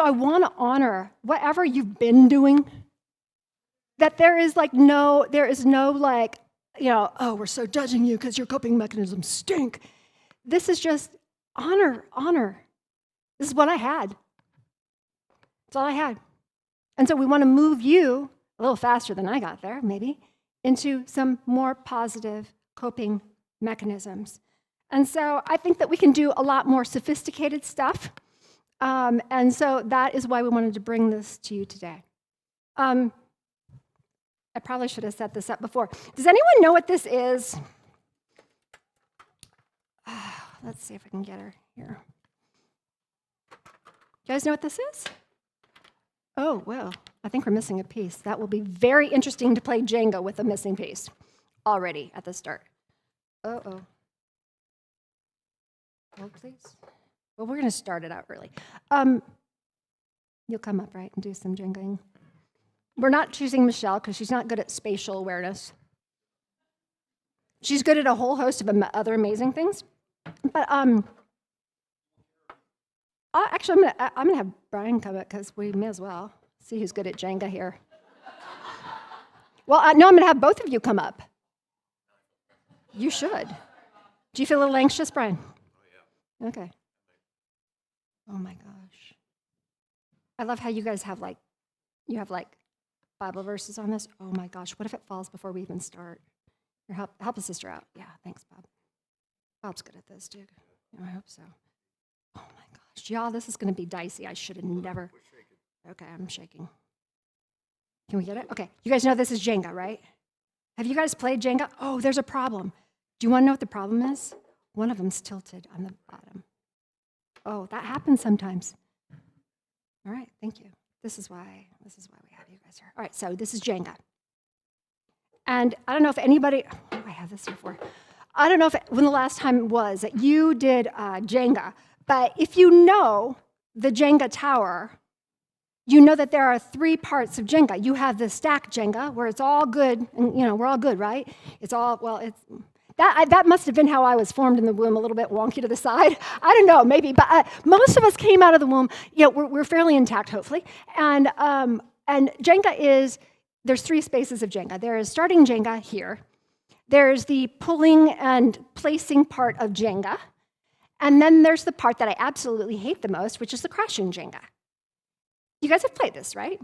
I want to honor whatever you've been doing, that there is no oh, we're so judging you because your coping mechanisms stink. This is just honor. This is what I had. That's all I had. And so we want to move you a little faster than I got there, maybe, into some more positive coping mechanisms. And so I think that we can do a lot more sophisticated stuff. And so that is why we wanted to bring this to you today. I probably should have set this up before. Does anyone know what this is? Let's see if I can get her here. You guys know what this is? Oh, well, I think we're missing a piece. That will be very interesting to play Jenga with a missing piece already at the start. Uh-oh. Hold, please. Well, we're going to start it out early. You'll come up, right, and do some Jengaing. We're not choosing Michelle because she's not good at spatial awareness. She's good at a whole host of other amazing things. But actually, I'm gonna have Brian come up because we may as well see who's good at Jenga here. Well, no, I'm gonna have both of you come up. You should. Do you feel a little anxious, Brian? Oh, yeah. Okay. Oh my gosh. I love how you guys have Bible verses on this. Oh my gosh, what if it falls before we even start? Here, help a sister out. Yeah, thanks, Bob. Bob's good at this, too. I hope so. Oh my gosh, y'all, this is going to be dicey. I should have never. Okay, I'm shaking. Can we get it? Okay, you guys know this is Jenga, right? Have you guys played Jenga? Oh, there's a problem. Do you want to know what the problem is? One of them's tilted on the bottom. Oh, that happens sometimes. All right, thank you. This is why we have you guys here. All right, so this is Jenga. And I don't know if anybody, I have this before. I don't know when the last time was that you did Jenga, but if you know the Jenga tower, you know that there are 3 parts of Jenga. You have the stack Jenga, where it's all good, and we're all good, right? It's all, well, it's, that must have been how I was formed in the womb, a little bit wonky to the side. I don't know, maybe, but most of us came out of the womb, we're fairly intact, hopefully. And Jenga is, there's 3 spaces of Jenga. There is starting Jenga here. There's the pulling and placing part of Jenga. And then there's the part that I absolutely hate the most, which is the crashing Jenga. You guys have played this, right?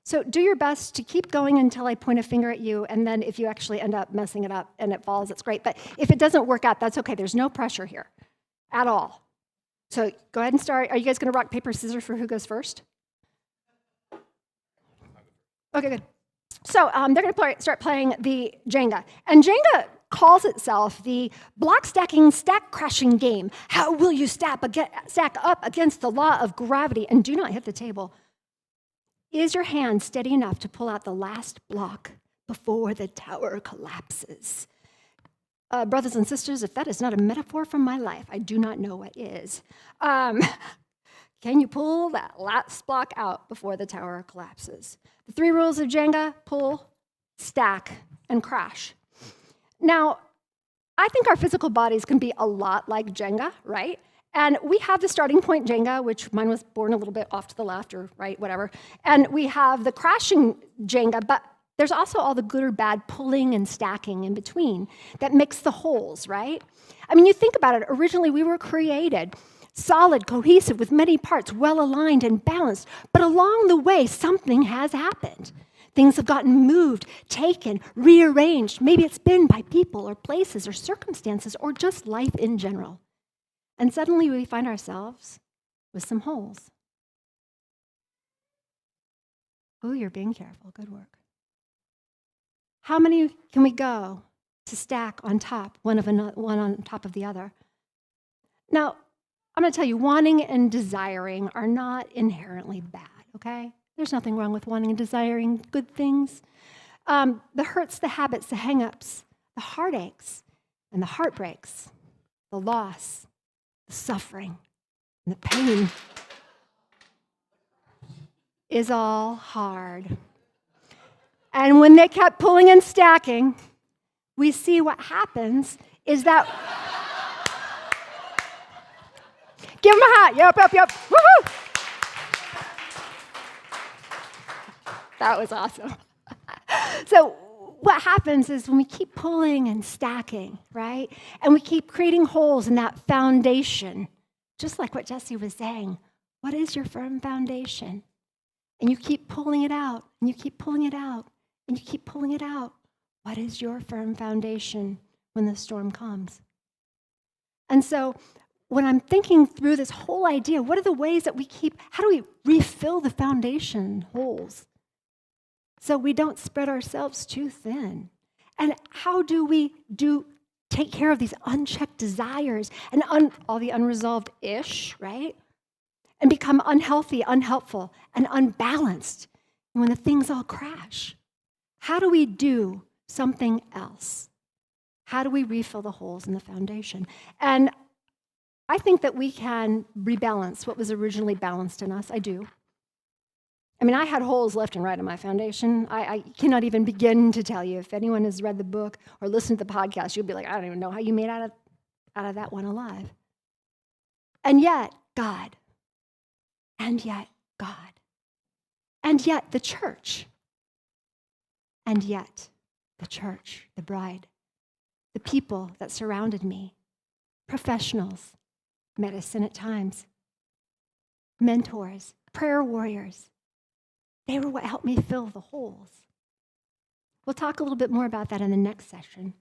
So do your best to keep going until I point a finger at you, and then if you actually end up messing it up and it falls, it's great. But if it doesn't work out, that's okay. There's no pressure here at all. So go ahead and start. Are you guys going to rock, paper, scissors for who goes first? Okay, good. So they're going to start playing the Jenga. And Jenga calls itself the block stacking, stack crashing game. How will you stack up against the law of gravity and do not hit the table? Is your hand steady enough to pull out the last block before the tower collapses? Brothers and sisters, if that is not a metaphor from my life, I do not know what is. Can you pull that last block out before the tower collapses? The 3 rules of Jenga: pull, stack, and crash. Now, I think our physical bodies can be a lot like Jenga, right? And we have the starting point Jenga, which mine was born a little bit off to the left or right, whatever. And we have the crashing Jenga, but there's also all the good or bad pulling and stacking in between that makes the holes, right? I mean, you think about it. Originally, we were created solid, cohesive, with many parts, well-aligned and balanced. But along the way, something has happened. Things have gotten moved, taken, rearranged. Maybe it's been by people or places or circumstances or just life in general. And suddenly we find ourselves with some holes. Oh, you're being careful. Good work. How many can we go to stack on top, one on top of the other? Now, I'm going to tell you, wanting and desiring are not inherently bad, okay? There's nothing wrong with wanting and desiring good things. The hurts, the habits, the hang-ups, the heartaches, and the heartbreaks, the loss, the suffering, and the pain is all hard. And when they kept pulling and stacking, we see what happens is that... Give them a hat. Yep. Woohoo! That was awesome. So what happens is when we keep pulling and stacking, right? And we keep creating holes in that foundation, just like what Jesse was saying. What is your firm foundation? And you keep pulling it out, and you keep pulling it out, and you keep pulling it out. What is your firm foundation when the storm comes? And so when I'm thinking through this whole idea, what are the ways that how do we refill the foundation holes so we don't spread ourselves too thin? And how do we take care of these unchecked desires and all the unresolved right? And become unhealthy, unhelpful, and unbalanced when the things all crash? How do we do something else? How do we refill the holes in the foundation? And I think that we can rebalance what was originally balanced in us. I do. I mean, I had holes left and right in my foundation. I cannot even begin to tell you. If anyone has read the book or listened to the podcast, you'll be like, I don't even know how you made out of that one alive. And yet, God. And yet, God. And yet, the church. And yet, the church, the bride, the people that surrounded me, professionals, medicine at times, mentors, prayer warriors. They were what helped me fill the holes. We'll talk a little bit more about that in the next session.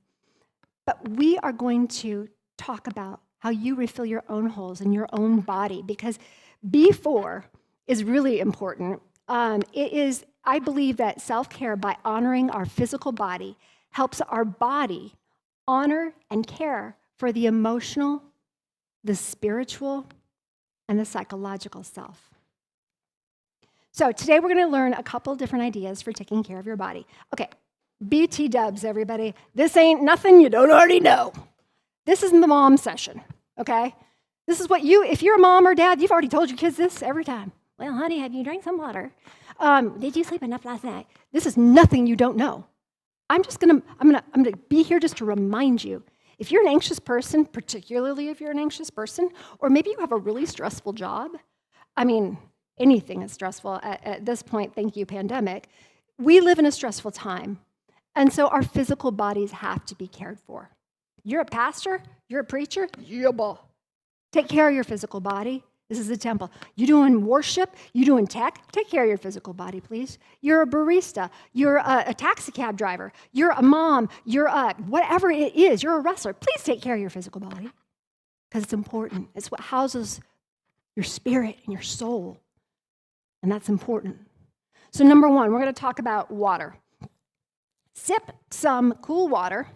But we are going to talk about how you refill your own holes in your own body, because B4 is really important. I believe that self-care by honoring our physical body helps our body honor and care for the emotional, the spiritual, and the psychological self. So today we're going to learn a couple different ideas for taking care of your body. Okay, BT dubs, everybody. This ain't nothing you don't already know. This is the mom session, okay? This is what if you're a mom or dad, you've already told your kids this every time. Well, honey, have you drank some water? Did you sleep enough last night? This is nothing you don't know. I'm gonna be here just to remind you. If you're an anxious person, particularly if you're an anxious person, or maybe you have a really stressful job, I mean, anything is stressful at this point, thank you, pandemic. We live in a stressful time, and so our physical bodies have to be cared for. You're a pastor, you're a preacher, yeah, boy. Take care of your physical body. This is a temple. You doing worship, you doing tech, take care of your physical body, please. You're a barista, you're a taxi cab driver, you're a mom, you're whatever it is, you're a wrestler. Please take care of your physical body, because it's important. It's what houses your spirit and your soul, and that's important. So number one, we're going to talk about water. Sip some cool water.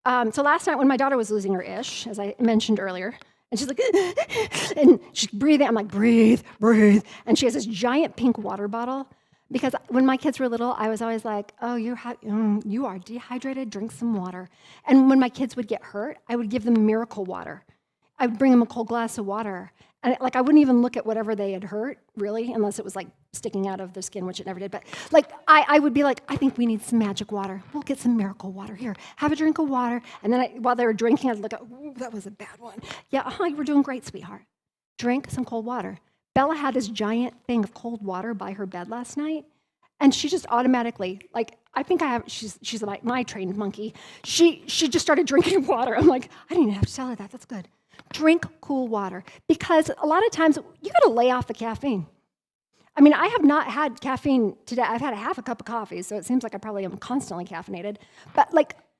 So last night when my daughter was losing her ish, as I mentioned earlier, and she's like, and she's breathing. I'm like, breathe. And she has this giant pink water bottle, because when my kids were little, I was always like, oh, you are dehydrated, drink some water. And when my kids would get hurt, I would give them miracle water. I would bring them a cold glass of water. And I wouldn't even look at whatever they had hurt, really, unless it was like sticking out of their skin, which it never did. But I would be like, I think we need some magic water. We'll get some miracle water. Here, have a drink of water. And then while they were drinking, I'd look at, ooh, that was a bad one. Yeah, you were doing great, sweetheart. Drink some cold water. Bella had this giant thing of cold water by her bed last night. And she just automatically, she's like my trained monkey. She just started drinking water. I'm like, I didn't even have to tell her that. That's good. Drink cool water, because a lot of times you got to lay off the caffeine. I mean, I have not had caffeine today. I've had a half a cup of coffee, so it seems like I probably am constantly caffeinated. But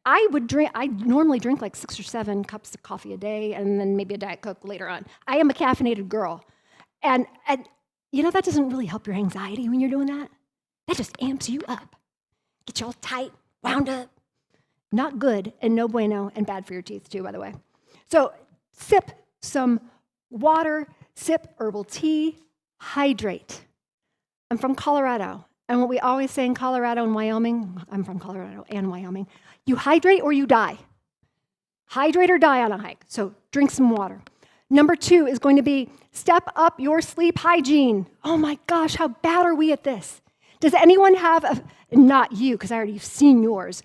I normally drink like 6 or 7 cups of coffee a day, and then maybe a Diet Coke later on. I am a caffeinated girl. And that doesn't really help your anxiety when you're doing that. That just amps you up. Get you all tight, wound up. Not good, and no bueno, and bad for your teeth too, by the way. So sip some water, sip herbal tea, hydrate. I'm from Colorado, and what we always say in Colorado and Wyoming, I'm from Colorado and Wyoming, you hydrate or you die. Hydrate or die on a hike, so drink some water. Number 2 is going to be step up your sleep hygiene. Oh my gosh, how bad are we at this? Does anyone have not you, because I already have seen yours,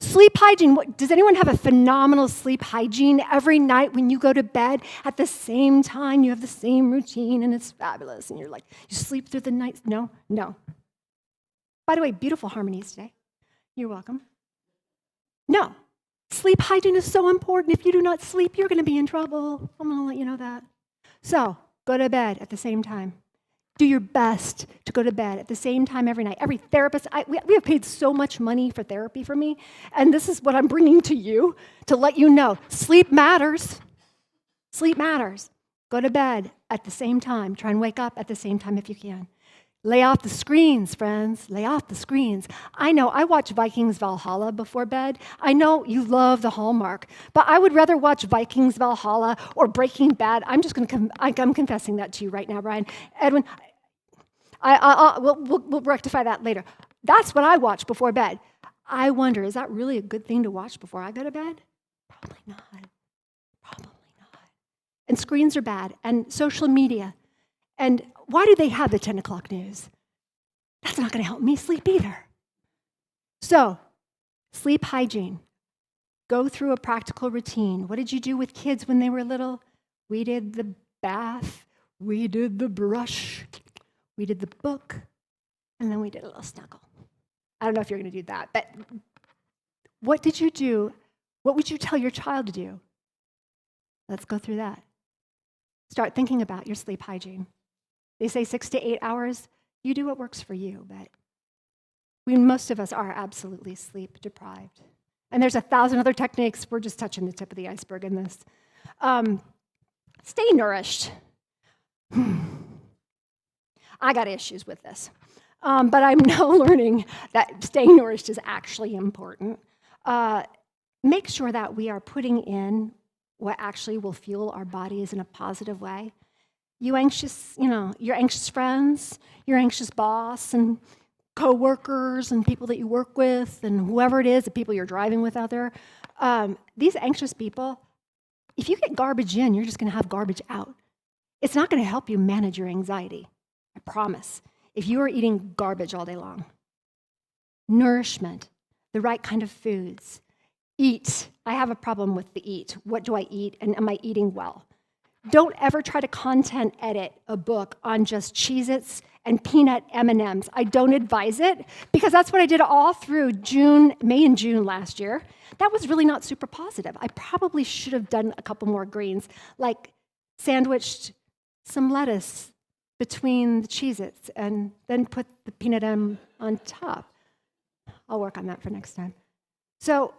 sleep hygiene? Does anyone have a phenomenal sleep hygiene every night when you go to bed at the same time? You have the same routine and it's fabulous and you're like, you sleep through the night? No. By the way, beautiful harmonies today. You're welcome. No. Sleep hygiene is so important. If you do not sleep, you're going to be in trouble. I'm going to let you know that. So, go to bed at the same time. Do your best to go to bed at the same time every night. Every therapist, we have paid so much money for therapy for me, and this is what I'm bringing to you to let you know. Sleep matters. Sleep matters. Go to bed at the same time. Try and wake up at the same time if you can. Lay off the screens, friends. Lay off the screens. I know I watch Vikings Valhalla before bed. I know you love the Hallmark, but I would rather watch Vikings Valhalla or Breaking Bad. I'm confessing that to you right now, Brian. Edwin, we'll rectify that later. That's what I watch before bed. I wonder, is that really a good thing to watch before I go to bed? Probably not. Probably not. And screens are bad, and social media. And why do they have the 10 o'clock news? That's not going to help me sleep either. So, sleep hygiene. Go through a practical routine. What did you do with kids when they were little? We did the bath. We did the brush. We did the book. And then we did a little snuggle. I don't know if you're going to do that, but what did you do? What would you tell your child to do? Let's go through that. Start thinking about your sleep hygiene. They say 6 to 8 hours. You do what works for you, but most of us are absolutely sleep deprived. And there's 1,000 other techniques. We're just touching the tip of the iceberg in this. Stay nourished. I got issues with this. But I'm now learning that staying nourished is actually important. Make sure that we are putting in what actually will fuel our bodies in a positive way. You anxious, your anxious friends, your anxious boss, and coworkers, and people that you work with, and whoever it is, the people you're driving with out there. These anxious people, if you get garbage in, you're just going to have garbage out. It's not going to help you manage your anxiety. I promise. If you are eating garbage all day long, nourishment, the right kind of foods, eat. I have a problem with the eat. What do I eat, and am I eating well? Don't ever try to content edit a book on just Cheez-Its and peanut M&Ms. I don't advise it, because that's what I did all through May and June last year. That was really not super positive. I probably should have done a couple more greens, like sandwiched some lettuce between the Cheez-Its and then put the peanut M on top. I'll work on that for next time. So,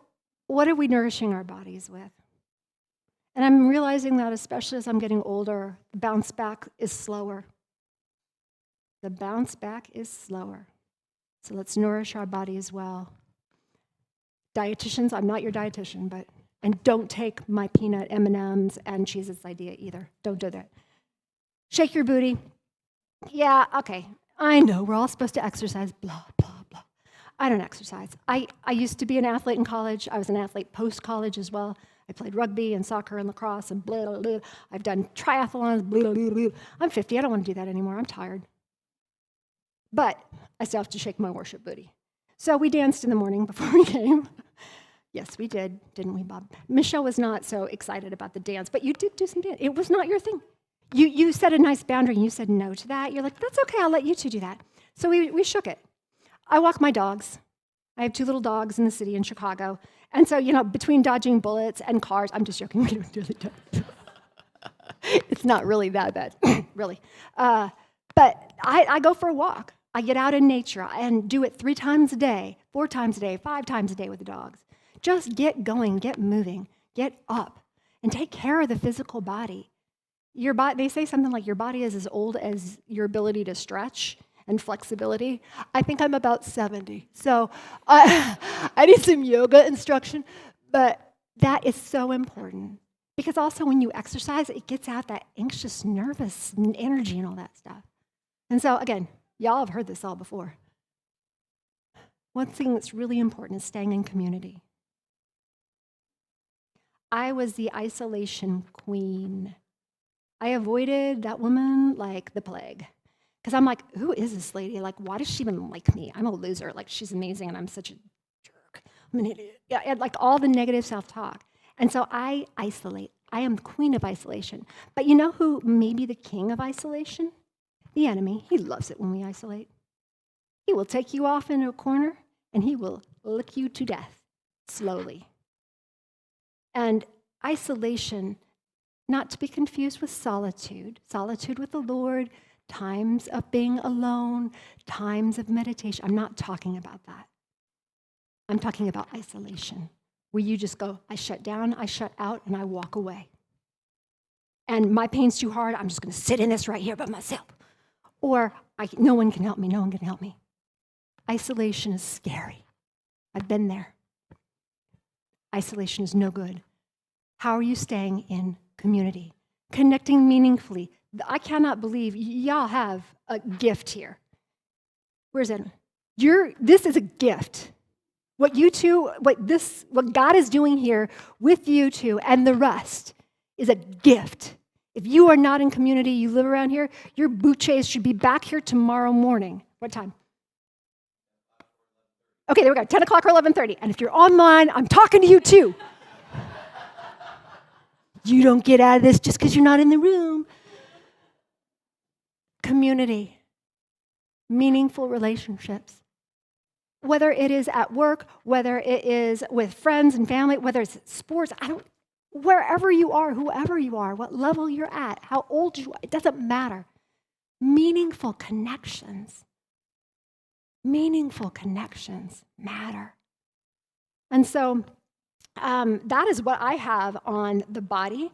what are we nourishing our bodies with? And I'm realizing that, especially as I'm getting older, the bounce back is slower. The bounce back is slower. So let's nourish our body as well. Dietitians, I'm not your dietitian, and don't take my peanut M&Ms and Cheez-Its idea either. Don't do that. Shake your booty. Yeah, okay. I know, we're all supposed to exercise, blah, blah, blah. I don't exercise. I used to be an athlete in college. I was an athlete post-college as well. I played rugby and soccer and lacrosse and blah, blah, blah. I've done triathlons, blah, blah, blah. I'm 50. I don't want to do that anymore. I'm tired. But I still have to shake my worship booty. So we danced in the morning before we came. Yes, we did, didn't we, Bob? Michelle was not so excited about the dance, but you did do some dance. It was not your thing. You set a nice boundary, and you said no to that. You're like, that's okay, I'll let you two do that. So we shook it. I walk my dogs. I have 2 little dogs in the city in Chicago. And so, between dodging bullets and cars, I'm just joking, we don't do it. It's not really that bad, really. But I go for a walk. I get out in nature and do it 3 times a day, 4 times a day, 5 times a day with the dogs. Just get going, get moving, get up, and take care of the physical body. Your body, they say something like your body is as old as your ability to stretch and flexibility. I think I'm about 70, so I need some yoga instruction, but that is so important, because also when you exercise, it gets out that anxious, nervous energy and all that stuff. And so again, y'all have heard this all before. One thing that's really important is staying in community. I was the isolation queen. I avoided that woman like the plague. Because I'm like, who is this lady? Like, why does she even like me? I'm a loser. Like, she's amazing, and I'm such a jerk. I'm an idiot. Yeah, and like all the negative self-talk. And so I isolate. I am the queen of isolation. But you know who may be the king of isolation? The enemy. He loves it when we isolate. he will take you off into a corner and he will lick you to death slowly. And isolation, not to be confused with solitude with the Lord, times of being alone, times of meditation. I'm not talking about that. I'm talking about isolation, where you just go, I shut down, I shut out, and I walk away. And my pain's too hard, I'm just going to sit in this right here by myself. Or no one can help me, no one can help me. Isolation is scary. I've been there. Isolation is no good. How are you staying in community? Connecting meaningfully. I cannot believe y'all have a gift here. Where's it? This is a gift. What God is doing here with you two and the rest is a gift. If you are not in community, you live around here, your bouchées should be back here tomorrow morning. What time? Okay, there we go, 10 o'clock or 11:30. And if you're online, I'm talking to you too. You don't get out of this just because you're not in the room. Community, meaningful relationships. Whether it is at work, whether it is with friends and family, whether it's sports, wherever you are, whoever you are, what level you're at, how old you are, it doesn't matter. Meaningful connections matter. And so that is what I have on the body.